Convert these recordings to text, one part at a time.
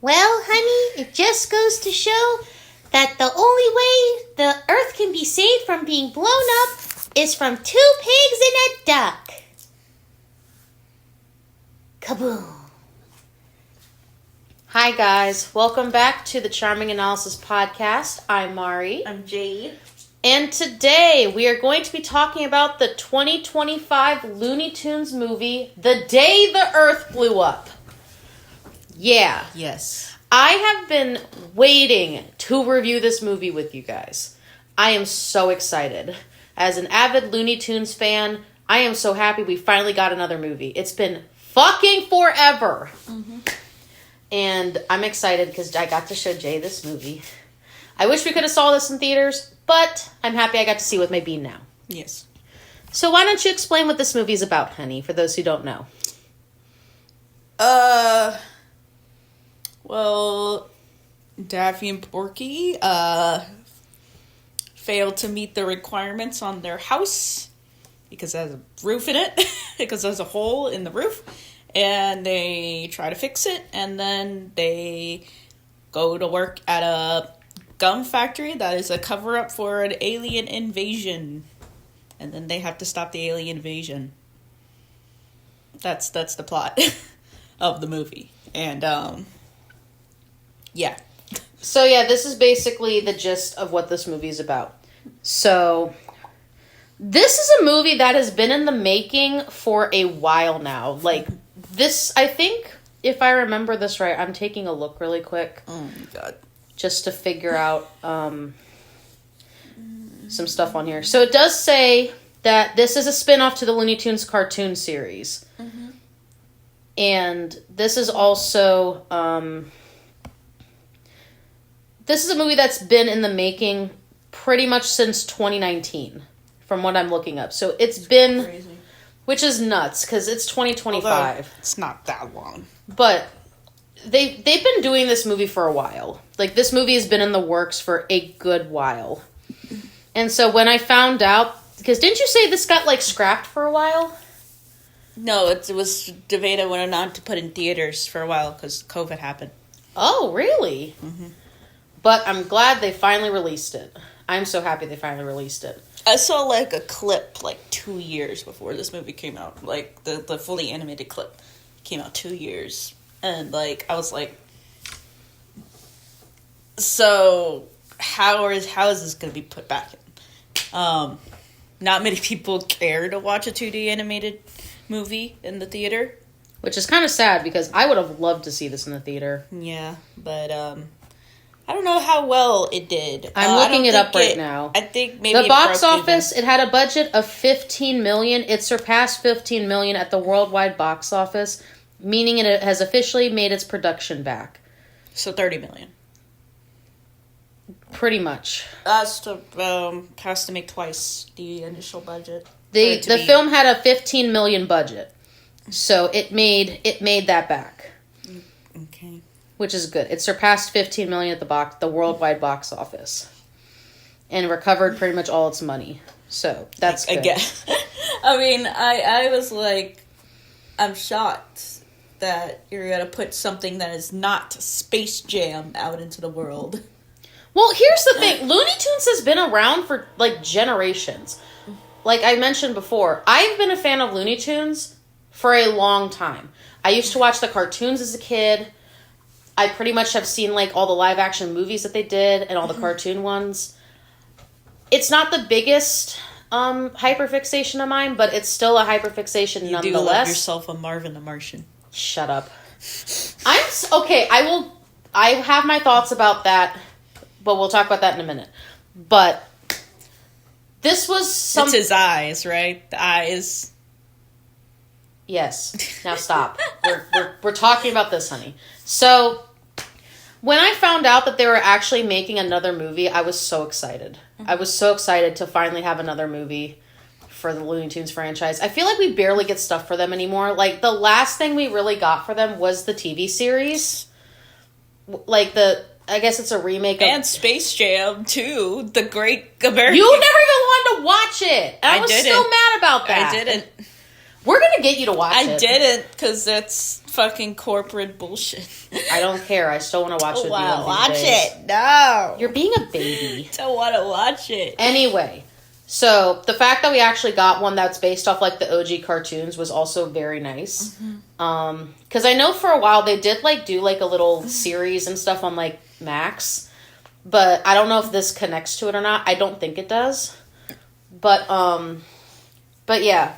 Well, honey, it just goes to show that the only way the Earth can be saved from being blown up is from 2 pigs and a duck. Kaboom. Hi, guys. Welcome back to the Charming Analysis podcast. I'm Mari. I'm Jade. And today we are going to be talking about the 2025 Looney Tunes movie, The Day the Earth Blew Up. Yeah. Yes. I have been waiting to review this movie with you guys. I am so excited. As an avid Looney Tunes fan, I am so happy we finally got another movie. It's been fucking forever. Mm-hmm. And I'm excited because I got to show Jay this movie. I wish we could have saw this in theaters, but I'm happy I got to see it with my bean now. Yes. So why don't you explain what this movie is about, honey, for those who don't know? Well, Daffy and Porky, failed to meet the requirements on their house because it has a roof in it, because there's a hole in the roof, and they try to fix it, and then they go to work at a gum factory that is a cover-up for an alien invasion, and then they have to stop the alien invasion. That's the plot of the movie, and yeah. So yeah, this is basically the gist of what this movie is about. So this is a movie that has been in the making for a while now. Like this, I think, if I remember this right, I'm taking a look really quick. Oh my god. Just to figure out some stuff on here. So it does say that this is a spin-off to the Looney Tunes cartoon series. Mm-hmm. And this is also... this is a movie that's been in the making pretty much since 2019, from what I'm looking up. So it's been... Crazy. Which is nuts, because it's 2025. Although it's not that long. But... They've been doing this movie for a while. Like, this movie has been in the works for a good while. And so when I found out... Because didn't you say this got, like, scrapped for a while? No, it was DeviantArt went on to put in theaters for a while because COVID happened. Oh, really? Mm-hmm. But I'm glad they finally released it. I'm so happy they finally released it. I saw, like, a clip, like, 2 years before this movie came out. Like, the fully animated clip came out 2 years. And, like, I was like, so how is this going to be put back in? Not many people care to watch a 2D animated movie in the theater. Which is kind of sad, because I would have loved to see this in the theater. Yeah, but, I don't know how well it did. I'm looking it up right now. I think maybe the box office, it had a budget of $15 million. It surpassed $15 million at the worldwide box office, meaning it has officially made its production back. So $30 million. Pretty much. Has to make twice the initial budget. The film had a $15 million budget, so it made that back. Okay. Which is good. It surpassed $15 million at the worldwide box office, and recovered pretty much all its money. So that's good. Again, I mean, I was like, I'm shocked that you're going to put something that is not Space Jam out into the world. Well, here's the thing. Looney Tunes has been around for, like, generations. Like I mentioned before, I've been a fan of Looney Tunes for a long time. I used to watch the cartoons as a kid. I pretty much have seen, like, all the live-action movies that they did and all the cartoon ones. It's not the biggest hyperfixation of mine, but it's still a hyperfixation nonetheless. You do love yourself a Marvin the Martian. Shut up. Okay, I have my thoughts about that, but we'll talk about that in a minute. But this was It's his eyes, right? The eyes. Yes. Now stop. We're talking about this, honey. So, when I found out that they were actually making another movie, I was so excited. Mm-hmm. I was so excited to finally have another movie for the Looney Tunes franchise. I feel like we barely get stuff for them anymore. Like, the last thing we really got for them was the TV series. Like, I guess it's a remake of... And Space Jam, too. The Great American... You never even wanted to watch it! And I was still mad about that. I didn't. We're gonna get you to watch it. I didn't, because that's fucking corporate bullshit. I don't care. I still want to watch it with you. Watch it. No. You're being a baby. Don't want to watch it. Anyway, so the fact that we actually got one that's based off like the OG cartoons was also very nice. Because I know for a while they did like do like a little series and stuff on like Max, but I don't know if this connects to it or not. I don't think it does. But yeah.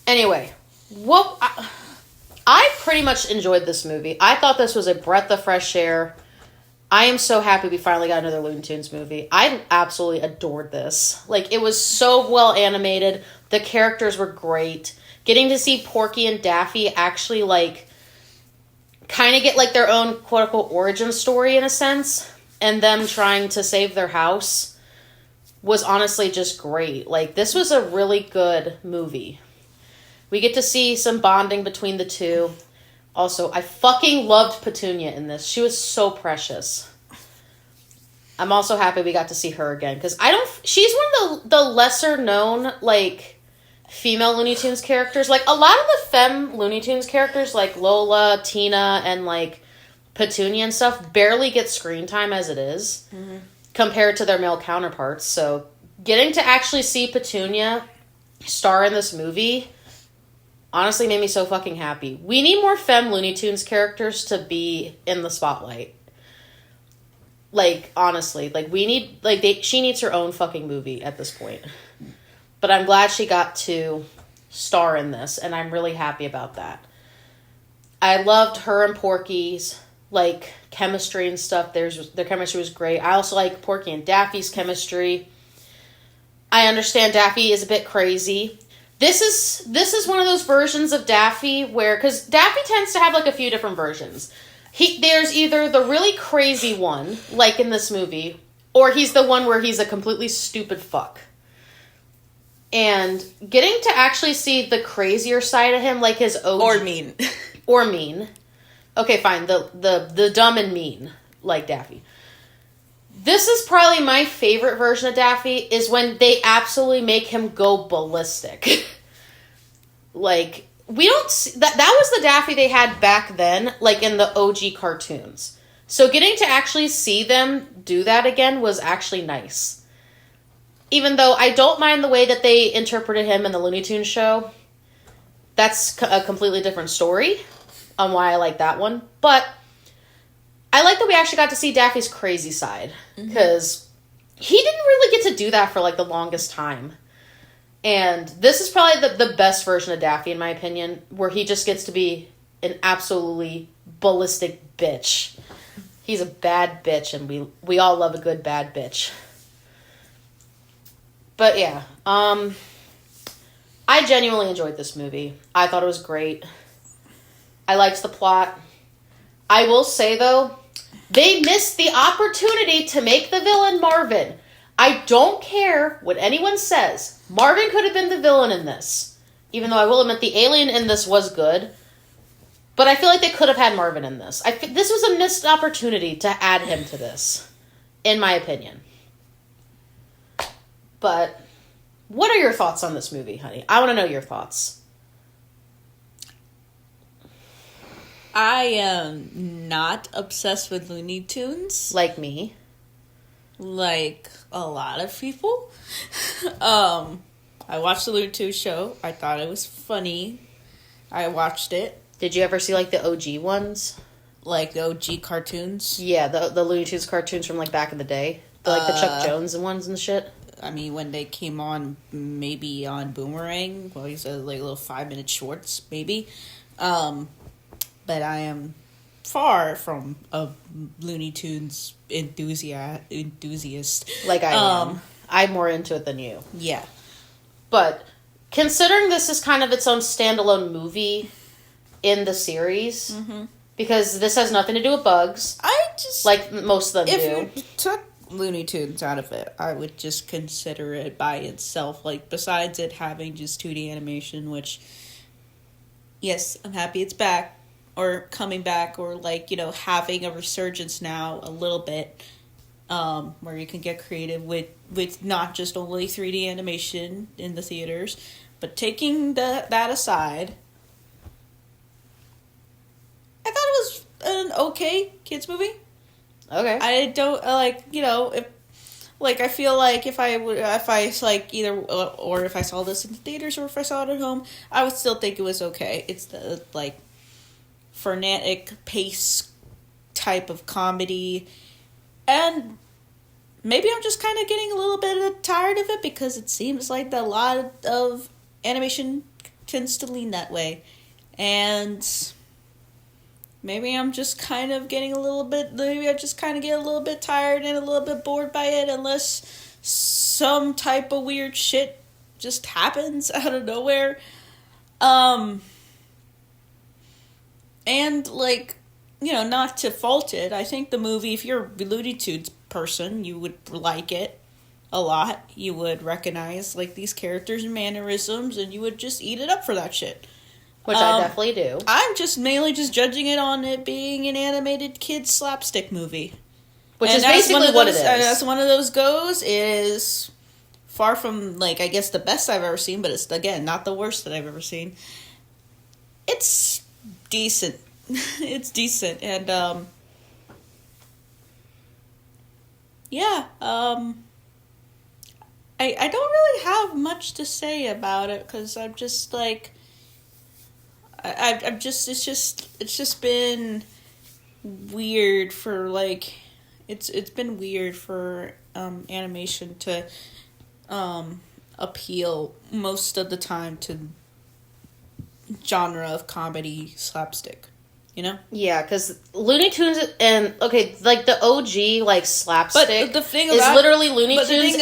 Anyway, I pretty much enjoyed this movie. I thought this was a breath of fresh air. I am so happy we finally got another Looney Tunes movie. I absolutely adored this. Like, it was so well animated. The characters were great. Getting to see Porky and Daffy actually, like, kind of get, like, their own quote-unquote origin story in a sense, and them trying to save their house was honestly just great. Like, this was a really good movie. We get to see some bonding between the two. Also, I fucking loved Petunia in this. She was so precious. I'm also happy we got to see her again. Because she's one of the lesser known, like, female Looney Tunes characters. Like, a lot of the femme Looney Tunes characters, like Lola, Tina, and, like, Petunia and stuff, barely get screen time as it is. Compared to their male counterparts. So, getting to actually see Petunia star in this movie honestly made me so fucking happy. We need more femme Looney Tunes characters to be in the spotlight. Like, honestly. Like, she needs her own fucking movie at this point. But I'm glad she got to star in this, and I'm really happy about that. I loved her and Porky's, like, chemistry and stuff. Their chemistry was great. I also like Porky and Daffy's chemistry. I understand Daffy is a bit crazy. This is one of those versions of Daffy where, because Daffy tends to have like a few different versions. There's either the really crazy one, like in this movie, or he's the one where he's a completely stupid fuck. And getting to actually see the crazier side of him, like his OG... Or mean. Or mean. Okay, fine. The dumb and mean, like Daffy. This is probably my favorite version of Daffy, is when they absolutely make him go ballistic. Like, we don't see... That was the Daffy they had back then, like in the OG cartoons. So getting to actually see them do that again was actually nice. Even though I don't mind the way that they interpreted him in the Looney Tunes show. That's a completely different story on why I like that one. But I like that we actually got to see Daffy's crazy side. Because he didn't really get to do that for like the longest time. And this is probably the best version of Daffy, in my opinion, where he just gets to be an absolutely ballistic bitch. He's a bad bitch, and we all love a good bad bitch. But yeah, I genuinely enjoyed this movie. I thought it was great. I liked the plot. I will say, though, they missed the opportunity to make the villain Marvin. I don't care what anyone says. Marvin could have been the villain in this. Even though I will admit the alien in this was good. But I feel like they could have had Marvin in this. This was a missed opportunity to add him to this. In my opinion. But what are your thoughts on this movie, honey? I want to know your thoughts. I am not obsessed with Looney Tunes. Like me. Like a lot of people. I watched the Looney Tunes show. I thought it was funny. I watched it. Did you ever see, like, the OG ones? Like the OG cartoons? Yeah, the Looney Tunes cartoons from, like, back in the day. Like, the Chuck Jones ones and shit. I mean, when they came on, maybe on Boomerang. Well, he said, like, little 5-minute shorts, maybe. But I am far from a Looney Tunes enthusiast. Like I am. I'm more into it than you. Yeah. But considering this is kind of its own standalone movie in the series, because this has nothing to do with Bugs, like most of them do. If you took Looney Tunes out of it, I would just consider it by itself. Like, besides it having just 2D animation, which, yes, I'm happy it's back. Or coming back, or like, you know, having a resurgence now a little bit, where you can get creative with not just only 3D animation in the theaters, But taking that aside, I thought it was an okay kids movie. Okay. I don't I feel like if I either or if I saw this in the theaters or if I saw it at home, I would still think it was okay. It's the frenetic pace type of comedy, and maybe I'm just kind of getting a little bit tired of it because it seems like a lot of animation tends to lean that way, and maybe I'm just kind of getting a little bit. Maybe I just kind of get a little bit tired and a little bit bored by it, unless some type of weird shit just happens out of nowhere. And not to fault it, I think the movie, if you're a Looney Tunes person, you would like it a lot. You would recognize these characters and mannerisms, and you would just eat it up for that shit. Which I definitely do. I'm just mainly judging it on it being an animated kids slapstick movie. Which is basically what it is. And as one of those goes, it is far from, I guess the best I've ever seen, but it's, again, not the worst that I've ever seen. It's decent. It's decent. And, I don't really have much to say about it, because I'm just, it's just been weird for it's been weird for animation to appeal most of the time to genre of comedy slapstick, Yeah, because Looney Tunes and the OG slapstick, but the thing is literally Looney Tunes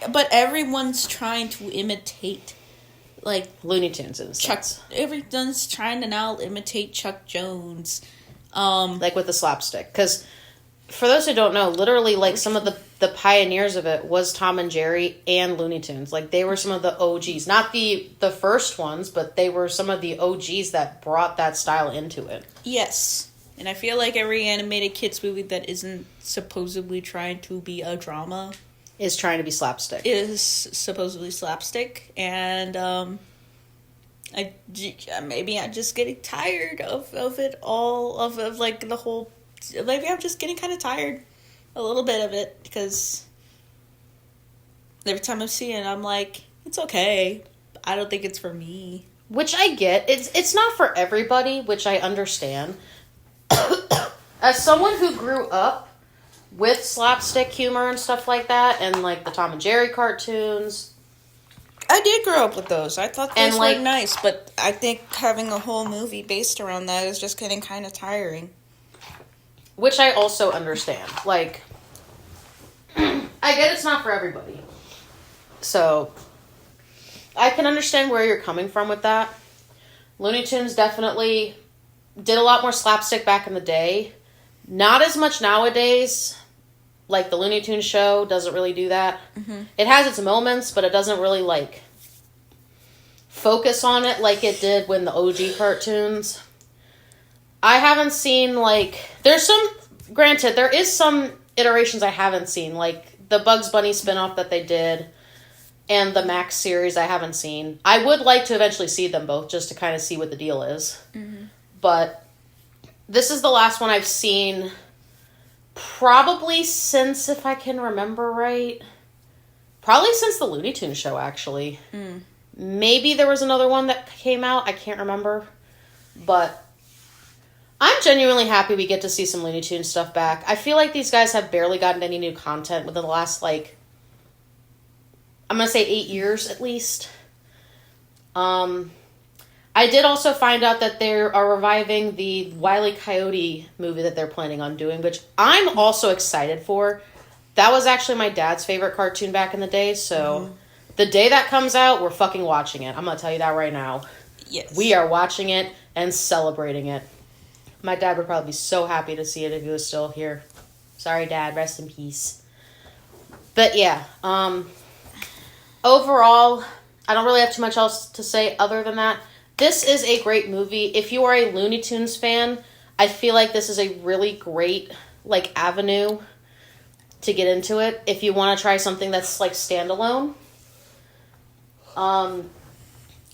but everyone's trying to imitate. Looney Tunes in a Chuck, sense. everyone's trying to now imitate Chuck Jones. With the slapstick. Because, for those who don't know, literally, some of the pioneers of it was Tom and Jerry and Looney Tunes. They were some of the OGs. Not the first ones, but they were some of the OGs that brought that style into it. Yes. And I feel like every animated kids movie that isn't supposedly trying to be a drama is trying to be slapstick. Is supposedly slapstick, and maybe I'm just getting tired of it all, of the whole. Maybe I'm just getting kind of tired, a little bit of it, because every time I see it, I'm like, it's okay. I don't think it's for me. Which I get. It's not for everybody, which I understand. As someone who grew up with slapstick humor and stuff like that, and the Tom and Jerry cartoons. I did grow up with those. I thought those were nice, but I think having a whole movie based around that is just getting kind of tiring. Which I also understand. I get it's not for everybody. So, I can understand where you're coming from with that. Looney Tunes definitely did a lot more slapstick back in the day. Not as much nowadays. The Looney Tunes show doesn't really do that. Mm-hmm. It has its moments, but it doesn't really, focus on it like it did when the OG cartoons. I haven't seen, there's some, granted, there is some iterations I haven't seen, the Bugs Bunny spinoff that they did, and the Max series I haven't seen. I would like to eventually see them both, just to kind of see what the deal is. Mm-hmm. But this is the last one I've seen. Probably since, if I can remember right, probably since the Looney Tunes show, actually. Mm. Maybe there was another one that came out. I can't remember. But I'm genuinely happy we get to see some Looney Tunes stuff back. I feel like these guys have barely gotten any new content within the last, I'm going to say 8 years at least. I did also find out that they are reviving the Wile E. Coyote movie that they're planning on doing, which I'm also excited for. That was actually my dad's favorite cartoon back in the day, so the day that comes out, we're fucking watching it. I'm going to tell you that right now. Yes. We are watching it and celebrating it. My dad would probably be so happy to see it if he was still here. Sorry, Dad. Rest in peace. But yeah, overall, I don't really have too much else to say other than that. This is a great movie. If you are a Looney Tunes fan, I feel like this is a really great, avenue to get into it. If you want to try something that's, standalone.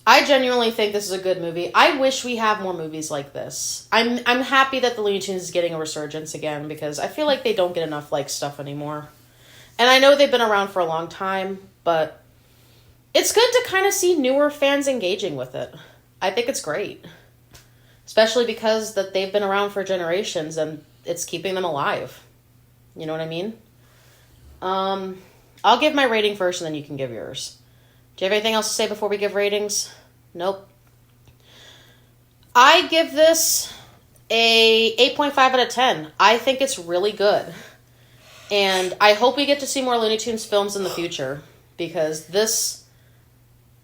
I genuinely think this is a good movie. I wish we have more movies like this. I'm happy that the Looney Tunes is getting a resurgence again because I feel like they don't get enough like stuff anymore. And I know they've been around for a long time, but it's good to kind of see newer fans engaging with it. I think it's great. Especially because that they've been around for generations and it's keeping them alive. You know what I mean? I'll give my rating first and then you can give yours. Do you have anything else to say before we give ratings? Nope. I give this a 8.5 out of 10. I think it's really good. And I hope we get to see more Looney Tunes films in the future. Because this...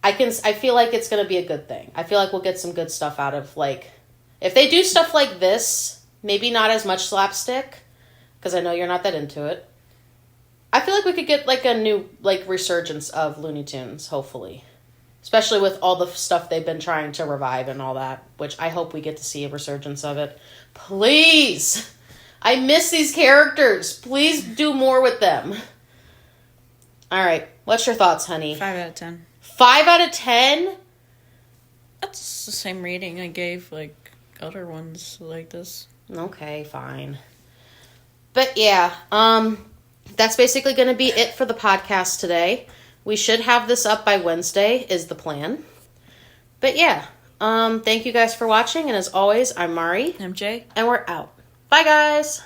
I feel like it's going to be a good thing. I feel like we'll get some good stuff out of, like... If they do stuff like this, maybe not as much slapstick. Because I know you're not that into it. I feel like we could get, like, a new, like, resurgence of Looney Tunes, hopefully. Especially with all the stuff they've been trying to revive and all that. Which I hope we get to see a resurgence of it. Please! I miss these characters. Please do more with them. Alright, what's your thoughts, honey? 5 out of 10. 5 out of 10? That's the same rating I gave, like, other ones like this. Okay, fine. But yeah, that's basically going to be it for the podcast today. We should have this up by Wednesday, is the plan. But yeah, thank you guys for watching, and as always, I'm Mari. I'm Jay. And we're out. Bye, guys!